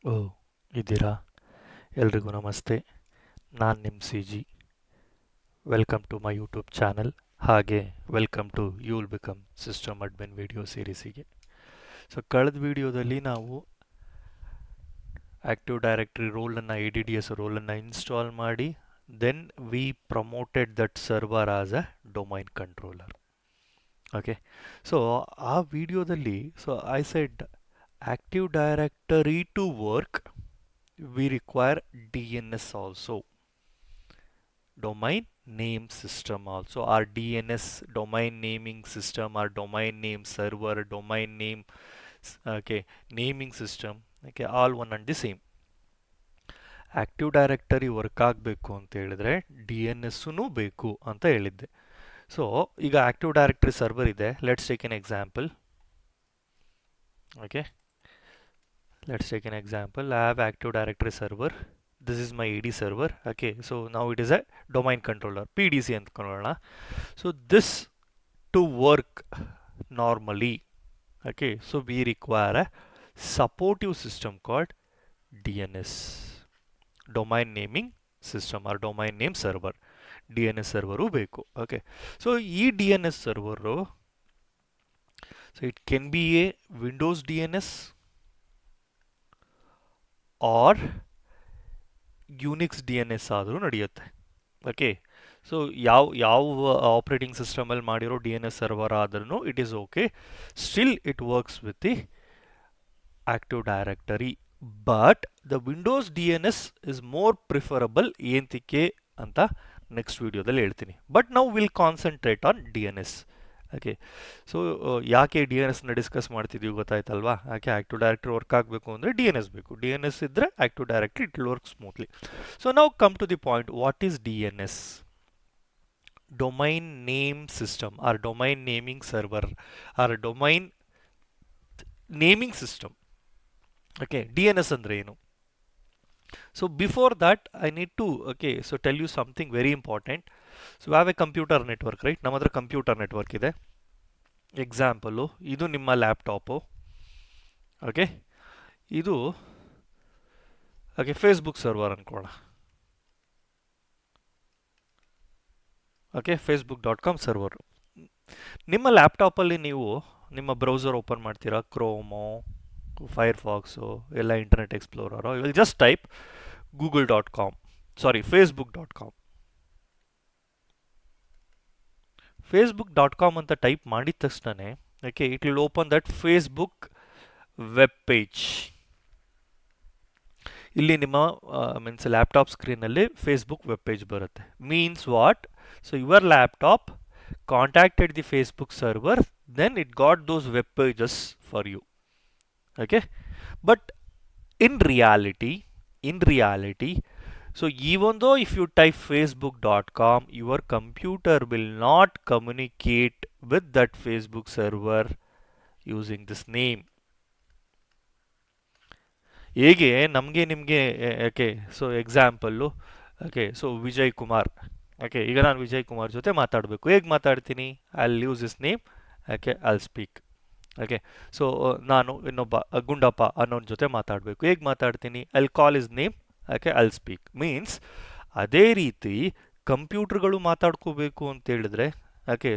ಓ ಇದ್ದೀರಾ? ಎಲ್ರಿಗೂ ನಮಸ್ತೆ. ನಾನು ನಿಮ್ಮ C G. Welcome to my YouTube channel. ಹಾಗೆ welcome to you will become system admin video ಸೀರೀಸಿಗೆ. ಸೊ ಕಳೆದ ವಿಡಿಯೋದಲ್ಲಿ ನಾವು ಆಕ್ಟಿವ್ ಡೈರೆಕ್ಟರಿ ರೋಲನ್ನು ADDS ರೋಲನ್ನು ಇನ್ಸ್ಟಾಲ್ ಮಾಡಿ then we promoted that server as a domain controller. Okay, so ಆ ವಿಡಿಯೋದಲ್ಲಿ I said active directory to work we require DNS also, domain name system also, or DNS, domain naming system, or domain name server, domain name, okay, naming system, okay, all one and the same. Active directory work ಆಗಬೇಕು ಅಂತ ಹೇಳಿದ್ರೆ DNSನೂ ಬೇಕು ಅಂತ ಹೇಳಿದ್ದೆ. So ಈಗ active directory server ಇದೆ. Let's take an example. Okay, let's take an example. I have active directory server. This is my AD server. Okay, so now it is a domain controller, PDC ಅಂದ್ಕೊಳ್ಳೋಣ. So this to work normally, okay, so we require a supportive system called DNS, domain naming system or domain name server. DNS server ಬೇಕು. Okay, so ಈ DNS server, so it can be a Windows DNS or Unix DNS ಆದರೂ ನಡೆಯುತ್ತೆ. Okay, so ಯಾವ operating ಸಿಸ್ಟಮಲ್ಲಿ ಮಾಡಿರೋ DNS server ಆದ್ರೂ it is okay. Still it works with the active directory. But the Windows DNS is more preferable ಏಂತಿಕೆ ಅಂತ next ವಿಡಿಯೋದಲ್ಲಿ ಹೇಳ್ತೀನಿ. ಬಟ್ ನಾವು will concentrate on DNS. Okay, so ಯಾಕೆ DNSನ ಡಿಸ್ಕಸ್ ಮಾಡ್ತಿದ್ದೀವಿ ಗೊತ್ತಾಯ್ತಲ್ವಾ? ಯಾಕೆ ಆಕ್ಟಿವ್ ಡೈರೆಕ್ಟರಿ ವರ್ಕ್ ಆಗಬೇಕು ಅಂದರೆ DNS ಬೇಕು. DNS ಇದ್ದರೆ active directory it will work smoothly. So ನಾವು come to the point. What is DNS? Domain name system or domain naming server or domain naming system. Okay, DNS ಅಂದರೆ ಏನು? So before that I need to tell you something very important. So have a computer network, right? ನಮ್ಮ ಹತ್ರ computer network ಇದೆ. Example, ಇದು ನಿಮ್ಮ laptop. Okay, ಇದು Facebook server ಅನ್ಕೋಣ. Okay, facebook.com server. ನಿಮ್ಮ ಲ್ಯಾಪ್ಟಾಪಲ್ಲಿ ನೀವು ನಿಮ್ಮ ಬ್ರೌಸರ್ ಓಪನ್ ಮಾಡ್ತೀರಾ, ಕ್ರೋಮೋ, ಫೈರ್ಫಾಕ್ಸು, ಎಲ್ಲ internet explorer. You will just type google.com, sorry facebook.com. facebook.com ಅಂತ ಟೈಪ್ ಮಾಡಿದ ತಕ್ಷಣನೇ it will open that Facebook web page. ಇಲ್ಲಿ ನಿಮ್ಮ ಮೀನ್ಸ್ ಲ್ಯಾಪ್ಟಾಪ್ ಸ್ಕ್ರೀನಲ್ಲಿ ಫೇಸ್ಬುಕ್ ವೆಬ್ ಪೇಜ್ ಬರುತ್ತೆ. Means what? So your laptop contacted the Facebook server, then it got those web pages for you. Okay, but in reality, so even though if you type facebook.com, your computer will not communicate with that Facebook server using this name. ಹೇಗೆ ನಮಗೆ ನಿಮಗೆ so example, so Vijay Kumar. ಈಗ ನಾನು ವಿಜಯ್ ಕುಮಾರ್ ಜೊತೆ ಮಾತಾಡಬೇಕು. ಹೇಗೆ ಮಾತಾಡ್ತೀನಿ? I will use this name. I will speak. So ನಾನು ಇನ್ನೊಬ್ಬ ಗುಂಡಪ್ಪ ಅನ್ನೋನ ಜೊತೆ ಮಾತಾಡಬೇಕು. ಹೇಗೆ ಮಾತಾಡ್ತೀನಿ? I will call his name. I will speak. Means ಅದೇ ರೀತಿ ಕಂಪ್ಯೂಟರ್ಗಳು ಮಾತಾಡ್ಕೋಬೇಕು ಅಂತ ಹೇಳಿದ್ರೆ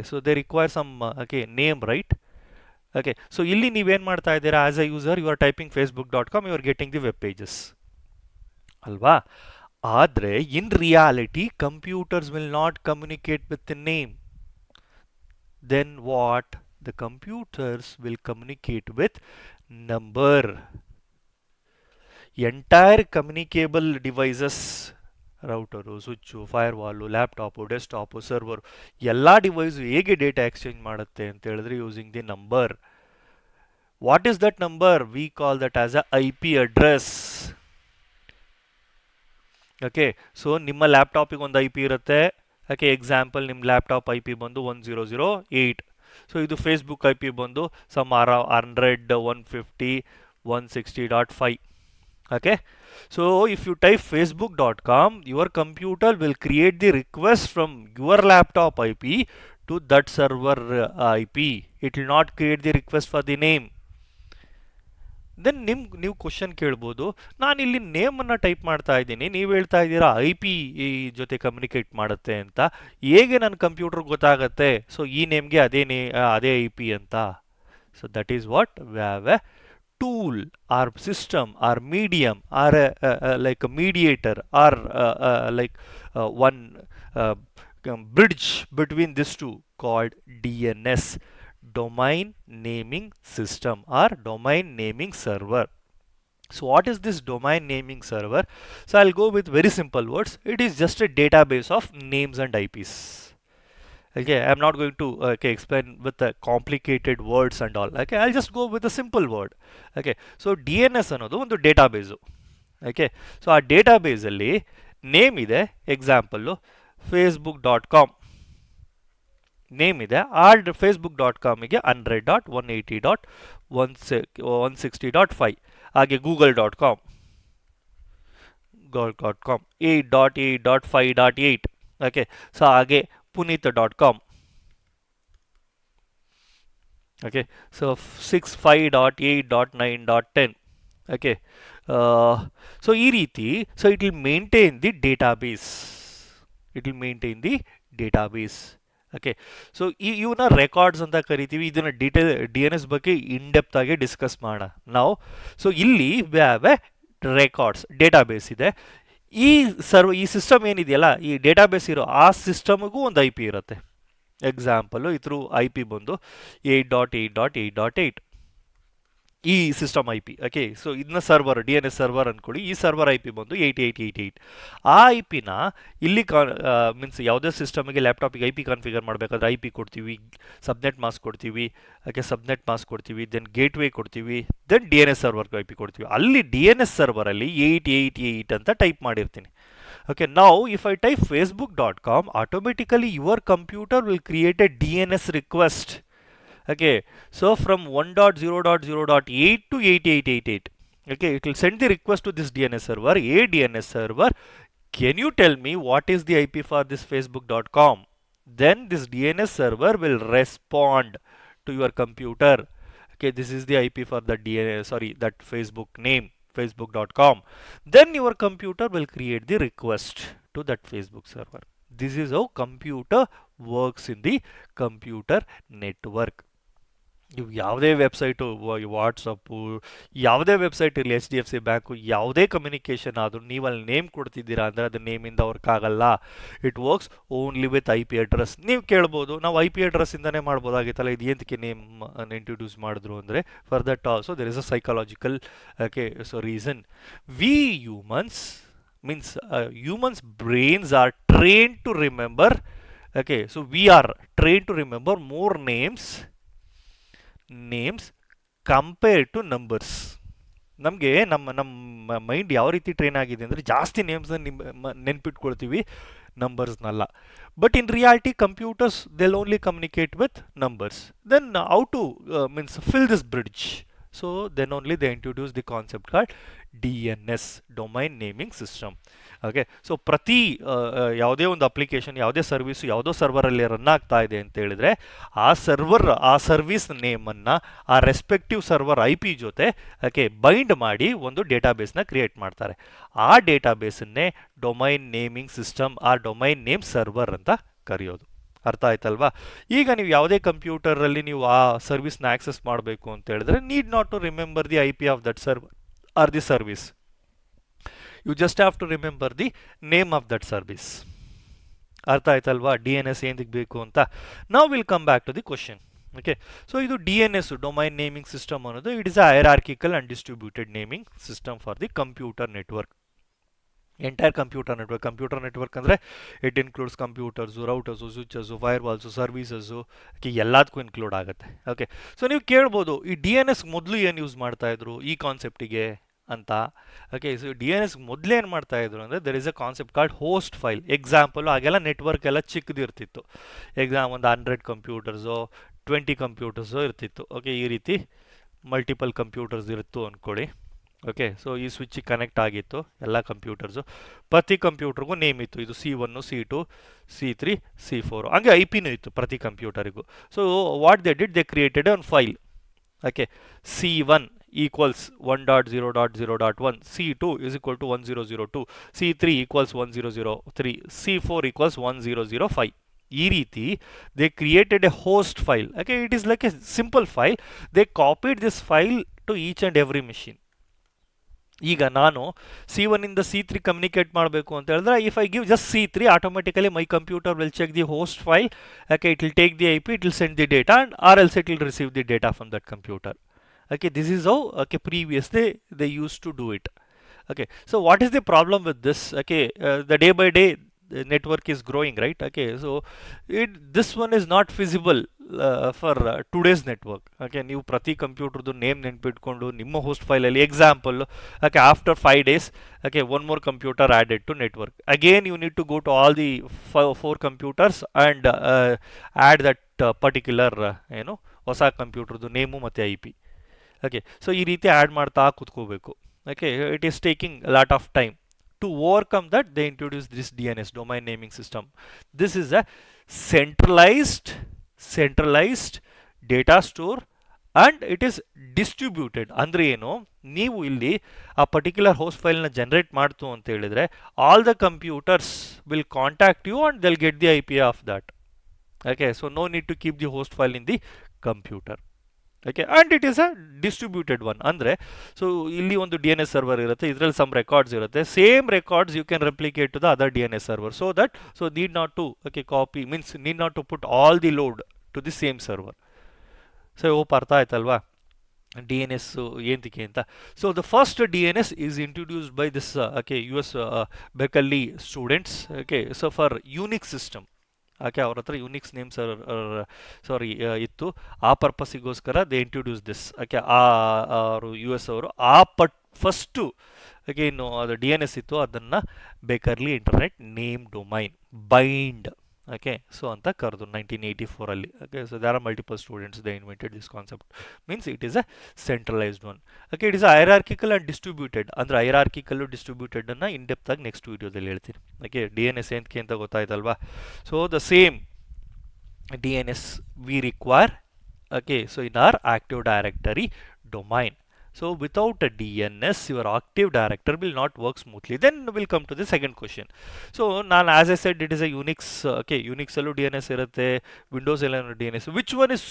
so they require some name, right? So ಇಲ್ಲಿ ನೀವೇನು ಮಾಡ್ತಾ ಇದ್ದೀರಾ? As a user you are typing facebook.com, you are getting the web pages ಅಲ್ವಾ? ಆದರೆ in reality computers will not communicate with the name. Then what? The computers will communicate with number. Entire communicable devices, router, switch, firewall, laptop, desktop, server, ಎಲ್ಲ device ಹೇಗೆ data exchange ಮಾಡುತ್ತೆ ಅಂತ ಹೇಳಿದ್ರೆ using the number. What is that number? We call that as a IP address. Okay, so ನಿಮ್ಮ ಲ್ಯಾಪ್ಟಾಪಿಗೆ ಒಂದು IP ಇರುತ್ತೆ. Example ನಿಮ್ಮ ಲ್ಯಾಪ್ಟಾಪ್ IP ಬಂದು 1008. ಸೊ ಇದು ಫೇಸ್ಬುಕ್ IP ಬಂದು some 100, 150, 160.5. Okay, so if you type facebook.com, your computer will create the request from your laptop IP to that server IP. It will not create the request for the name. Then ನೀವು question ಕೇಳ್ಬೋದು, ನಾನು ಇಲ್ಲಿ ನೇಮನ್ನು type ಮಾಡ್ತಾ ಇದ್ದೀನಿ, ನೀವು ಹೇಳ್ತಾ ಇದ್ದೀರಾ I P ಜೊತೆ ಕಮ್ಯುನಿಕೇಟ್ ಮಾಡುತ್ತೆ ಅಂತ. ಹೇಗೆ ನನ್ನ ಕಂಪ್ಯೂಟರ್ ಗೊತ್ತಾಗತ್ತೆ ಸೊ ಈ ನೇಮ್ಗೆ ಅದೇ ಐ ಪಿ ಅಂತ? So that is what we have A tool or system or medium or like a mediator or one uh, bridge between these two called DNS, domain naming system or domain naming server. So what is this domain naming server? So I'll go with very simple words. It is just a database of names and IPs. Okay, I'm not going to explain with the complicated words and all. Okay, I'll just go with a simple word. Okay, so DNS ಅನ್ನೋದು ಒಂದು ಡೇಟಾಬೇಸು. Okay, so ಆ ಡೇಟಾಬೇಸಲ್ಲಿ name ಇದೆ, example facebook.com name ಇದೆ. ಆ facebook.comಗೆ 100.180.160.5, ಹಾಗೆ google.com 8.8.5.8. Okay, so ಹಾಗೆ punith.com. Okay, so 65.8.9.10. Okay, so ಈ ರೀತಿ, so it will maintain the database. It will maintain the database. Okay, so ಇವನ್ನ ರೆಕಾರ್ಡ್ಸ್ ಅಂತ ಕರಿತೀವಿ. ಇದನ್ನ DNS ಬಗ್ಗೆ ಇನ್ ಡೆಪ್ತ್ ಆಗಿ ಡಿಸ್ಕಸ್ ಮಾಡೋಣ ನಾವು. ಸೊ ಇಲ್ಲಿ we have a records database ಇದೆ. ಈ ಸಿಸ್ಟಮ್ ಏನಿದೆಯಲ್ಲ, ಈ ಡೇಟಾಬೇಸ್ ಇರೋ ಆ ಸಿಸ್ಟಮ್ಗೂ ಒಂದು ಐ ಪಿ ಇರುತ್ತೆ. ಎಕ್ಸಾಂಪಲು ಇದ್ರ ಐ ಪಿ ಬಂದು 8.8.8.8 ಈ system I P. Okay, so ಇದನ್ನ ಸರ್ವರ್ DNS ಸರ್ವರ್ ಅಂದ್ಕೊಳ್ಳಿ. ಈ ಸರ್ವರ್ ಐ ಪಿ ಬಂದು 8888. ಆ ಐ ಪಿನ ಇಲ್ಲಿ ಮೀನ್ಸ್ ಯಾವುದೇ ಸಿಸ್ಟಮ್ಗೆ ಲ್ಯಾಪ್ಟಾಪಿಗೆ ಐ ಪಿ ಕಾನ್ಫಿಗರ್ ಮಾಡಬೇಕಾದ್ರೆ ಐ ಪಿ ಕೊಡ್ತೀವಿ, ಸಬ್ನೆಟ್ ಮಾಸ್ಕ್ ಕೊಡ್ತೀವಿ. ಓಕೆ, ಸಬ್ನೆಟ್ ಮಾಸ್ಕ್ ಕೊಡ್ತೀವಿ, ದೆನ್ ಗೇಟ್ವೇ ಕೊಡ್ತೀವಿ, ದೆನ್ DNS ಸರ್ವರ್ಗೆ ಐ ಪಿ ಕೊಡ್ತೀವಿ. ಅಲ್ಲಿ DNS ಸರ್ವರಲ್ಲಿ 888 ಅಂತ ಟೈಪ್ ಮಾಡಿರ್ತೀನಿ. Okay, now if I type facebook.com, automatically your computer will create a DNS request. Okay, so from 1.0.0.8 to 8888. Okay, it will send the request to this DNS server. A DNS server, can you tell me what is the IP for this facebook.com? Then this DNS server will respond to your computer. Okay, this is the IP for the that Facebook name, facebook.com. Then your computer will create the request to that Facebook server. This is how computer works in the computer network. ನೀವು ಯಾವುದೇ website, WhatsApp, ಯಾವುದೇ website ಇರಲಿ, HDFC bank, ಯಾವುದೇ communication ಆದರೂ ನೀವು ಅಲ್ಲಿ name ಕೊಡ್ತಿದ್ದೀರಾ ಅಂದರೆ ಅದು ನೇಮಿಂದ ವರ್ಕ್ ಆಗಲ್ಲ. It works only with I P address. ನೀವು ಕೇಳ್ಬೋದು, ನಾವು ಐ ಪಿ ಅಡ್ರೆಸ್ಸಿಂದನೇ ಮಾಡ್ಬೋದಾಗಿತ್ತಲ್ಲ, ಇದು ಏನಕ್ಕೆ ನೇಮ್ ಇಂಟ್ರೊಡ್ಯೂಸ್ ಮಾಡಿದ್ರು ಅಂದರೆ, for that also there is a psychological reason. We humans means humans brains are trained to remember. Okay, so we are trained to remember more names compared to numbers. ನಮಗೆ ನಮ್ಮ mind ಯಾವ ರೀತಿ train ಆಗಿದೆ ಅಂದರೆ ಜಾಸ್ತಿ ನೇಮ್ಸ್ನ ನೆನ್ಪಿಟ್ಕೊಳ್ತೀವಿ, ನಂಬರ್ಸ್ನಲ್ಲ. But in reality computers they'll only communicate with numbers. Then how to means fill this bridge. So then only they introduce the concept called DNS, domain naming system. Okay, so ಪ್ರತಿ ಯಾವುದೇ ಒಂದು application, ಯಾವುದೇ service ಯಾವುದೋ ಸರ್ವರಲ್ಲಿ run ಆಗ್ತಾ ಇದೆ ಅಂತ ಹೇಳಿದ್ರೆ ಆ ಸರ್ವಿಸ್ ನೇಮನ್ನು ಆ ರೆಸ್ಪೆಕ್ಟಿವ್ ಸರ್ವರ್ ಐ ಪಿ ಜೊತೆ ಬೈಂಡ್ ಮಾಡಿ ಒಂದು ಡೇಟಾಬೇಸ್ನ ಕ್ರಿಯೇಟ್ ಮಾಡ್ತಾರೆ. ಆ ಡೇಟಾಬೇಸನ್ನೇ ಡೊಮೈನ್ ನೇಮಿಂಗ್ ಸಿಸ್ಟಮ್ ಆ ಡೊಮೈನ್ ನೇಮ್ ಸರ್ವರ್ ಅಂತ ಕರೆಯೋದು. ಅರ್ಥ ಆಯ್ತಲ್ವಾ? ಈಗ ನೀವು ಯಾವುದೇ ಕಂಪ್ಯೂಟರಲ್ಲಿ ನೀವು ಆ ಸರ್ವಿಸ್ನ ಆಕ್ಸೆಸ್ ಮಾಡಬೇಕು ಅಂತ ಹೇಳಿದ್ರೆ need not to remember the I P of that server or the service. You just have to remember the name of that service. ಅರ್ಥ ಆಯ್ತಲ್ವಾ DNS ಏನಕ್ಕೆ ಬೇಕು ಅಂತ? ನಾವು will come back to the question. Okay, so ಇದು DNS domain naming system ಅನ್ನೋದು it is a hierarchical and distributed naming system for the computer network. Entire computer network ಅಂದರೆ it includes computers, routers, switches, ಫೈರ್ವಾಲ್ಸು, services, ಎಲ್ಲದಕ್ಕೂ include ಆಗುತ್ತೆ. Okay, so ನೀವು ಕೇಳ್ಬೋದು ಈ DNS ಮೊದಲು ಏನು ಯೂಸ್ ಮಾಡ್ತಾಯಿದ್ರು ಈ ಕಾನ್ಸೆಪ್ಟಿಗೆ ಅಂತ. ಓಕೆ, ಸೊ DNS ಮೊದಲು ಏನು ಮಾಡ್ತಾಯಿದ್ರು ಅಂದರೆ there is a concept called host file. Example ಆಗೆಲ್ಲ ನೆಟ್ವರ್ಕ್ ಎಲ್ಲ ಚಿಕ್ಕದಿರ್ತಿತ್ತು. ಒಂದು 100 ಕಂಪ್ಯೂಟರ್ಸು 20 ಕಂಪ್ಯೂಟರ್ಸು ಇರ್ತಿತ್ತು. ಓಕೆ, ಈ ರೀತಿ ಮಲ್ಟಿಪಲ್ ಕಂಪ್ಯೂಟರ್ಸ್ ಇರುತ್ತು ಅಂದ್ಕೊಳ್ಳಿ. ಓಕೆ, ಸೊ ಈ ಸ್ವಿಚ್ಚಿಗೆ ಕನೆಕ್ಟ್ ಆಗಿತ್ತು ಎಲ್ಲ ಕಂಪ್ಯೂಟರ್ಸು. ಪ್ರತಿ ಕಂಪ್ಯೂಟರ್ಗೂ ನೇಮ್ ಇತ್ತು, ಇದು C1, C2, C3, C4, ಹಂಗೆ ಐ ಪಿನೂ ಇತ್ತು ಪ್ರತಿ ಕಂಪ್ಯೂಟರಿಗೂ. So what they did, they created one file. Okay, C1 equals 1.0.0.1, C2 is equal to 1002, C3 equals 1003, C4 equals 1005. ಈ ರೀತಿ they created a host file. Okay, it is like a simple file. They copied this file to each and every machine. ಈಗ ನಾನು C1 ಇಂದ C3 communicate ಮಾಡಬೇಕು ಅಂತ ಹೇಳಿದ್ರೆ if I give just C3 automatically my computer will check the host file. Okay, it will take the IP, it will send the data and or else it will receive the data from that computer. Okay, this is how previously they used to do it. Okay, so what is the problem with this? Okay, the day by day the network is growing, right? Okay, so this one is not feasible for today's network. Okay, ನೀವು ಪ್ರತಿ ಕಂಪ್ಯೂಟರ್ದು name ನೆನ್ಪಿಟ್ಕೊಂಡು ನಿಮ್ಮ host ಫೈಲಲ್ಲಿ example, okay, after 5 days, okay, one more computer added to network. Again, you need to go to all the four computers and add that particular ಹೊಸ ಕಂಪ್ಯೂಟರ್ದು name ಮತ್ತು IP. Okay, so ಈ ರೀತಿ add ಮಾಡ್ತಾ ಕೂತ್ಕೋಬೇಕು. Okay, it is taking lot of time. To overcome that they introduce this DNS, domain naming system. This is a centralised data store and it is distributed. ಅಂದರೆ ಏನು, ನೀವು ಇಲ್ಲಿ ಆ particular host ಫೈಲ್ನ generate ಮಾಡ್ತು ಅಂತ ಹೇಳಿದರೆ all the computers will contact you and they'll get the IP of that. Okay, so no need to keep the host file in the computer. Okay, and it is a distributed one. ಅಂದರೆ so ಇಲ್ಲಿ ಒಂದು DNS server ಇರುತ್ತೆ, ಇದರಲ್ಲಿ some records ಇರುತ್ತೆ, same records you can replicate to the other DNS server. So need not to copy, means need not to put all the load to the same server. So hope ಅರ್ಥ ಆಯ್ತಲ್ವಾ DNS ಏನಕ್ಕೆ ಅಂತ. So the first DNS is introduced by this US Berkeley students. Okay, so for unique system. Okay, ಅವ್ರ ಹತ್ರ Unix names ಇತ್ತು, ಆ ಪರ್ಪಸ್ಸಿಗೋಸ್ಕರ they introduce this. Okay, ಅವರು US ಅವರು ಫಸ್ಟು ಓಕೆ ಇನ್ನು ಅದು DNS ಇತ್ತು, ಅದನ್ನು Berkeley internet name domain BIND. Okay, so ಅಂತ ಕರೆದು 1984ಅಲ್ಲಿ. Okay, so there are multiple students they invented this concept. Means it is a centralised one. Okay, it is hierarchical and distributed. ಅಂದರೆ ಹೈರಾರ್ಕಿಕಲ್ಲು ಡಿಸ್ಟ್ರಿಬ್ಯೂಟೆಡನ್ನು in depth ಆಗಿ next ವೀಡಿಯೋದಲ್ಲಿ ಹೇಳ್ತೀನಿ. Okay, DNS ಏನಕ್ಕೆ ಅಂತ ಗೊತ್ತಾಯ್ತಲ್ವಾ. So the same DNS we require. Okay, so in our active directory domain. So without a DNS, your Active Directory will not work smoothly. Then we'll come to the second question. So now, as I said, it is a Unix. Okay, Unix allo DNS irutte, Windows allo DNS. Which one is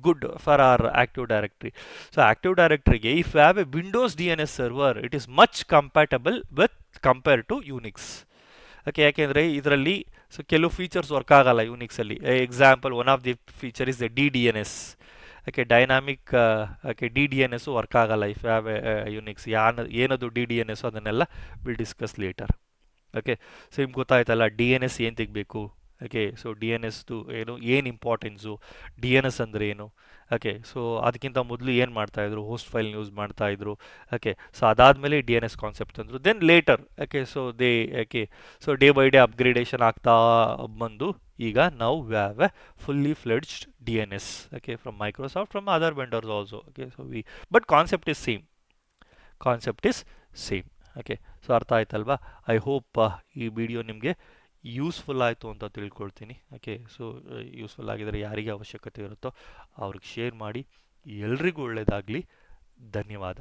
good for our Active Directory? So Active Directory, if you have a Windows DNS server, it is much compatible with compared to Unix. Okay, ಯಾಕೆಂದರೆ ಇದರಲ್ಲಿ so ಕೆಲವು features work ಆಗಲ್ಲ ಯೂನಿಕ್ಸಲ್ಲಿ. Example, one of the feature is the DDNS. Okay, dynamic DDNS work ಆಗಲ್ಲ if have Unix. ಏನದು DDNS ಅದನ್ನೆಲ್ಲ will discuss later. Okay, so ನಿಮ್ಗೆ ಗೊತ್ತಾಯ್ತಲ್ಲ DNS ಏನು ತೆಗಬೇಕು. ಓಕೆ, ಸೊ DNSದು ಏನು ಇಂಪಾರ್ಟೆನ್ಸು, DNS ಅಂದರೆ ಏನು. ಓಕೆ, ಸೊ ಅದಕ್ಕಿಂತ ಮೊದಲು ಏನು ಮಾಡ್ತಾಯಿದ್ರು, ಹೋಸ್ಟ್ ಫೈಲ್ ಯೂಸ್ ಮಾಡ್ತಾಯಿದ್ರು. ಓಕೆ, ಸೊ ಅದಾದಮೇಲೆ DNS ಕಾನ್ಸೆಪ್ಟ್ ಅಂದರು. Then later so day by day upgradation ಆಗ್ತಾ ಬಂದು ಈಗ ನಾವು have a fully fledged DNS. Okay, from Microsoft, from other vendors also. Okay, so but concept is same. Okay, so ಅರ್ಥ ಆಯ್ತಲ್ವಾ. I hope ಈ video ನಿಮಗೆ useful ಆಯಿತು ಅಂತ ತಿಳ್ಕೊಳ್ತೀನಿ. ಓಕೆ, ಸೊ ಯೂಸ್ಫುಲ್ ಆಗಿದರೆ ಯಾರಿಗೆ ಅವಶ್ಯಕತೆ ಇರುತ್ತೋ ಅವ್ರಿಗೆ ಶೇರ್ ಮಾಡಿ. ಎಲ್ರಿಗೂ ಒಳ್ಳೆಯದಾಗಲಿ. ಧನ್ಯವಾದ.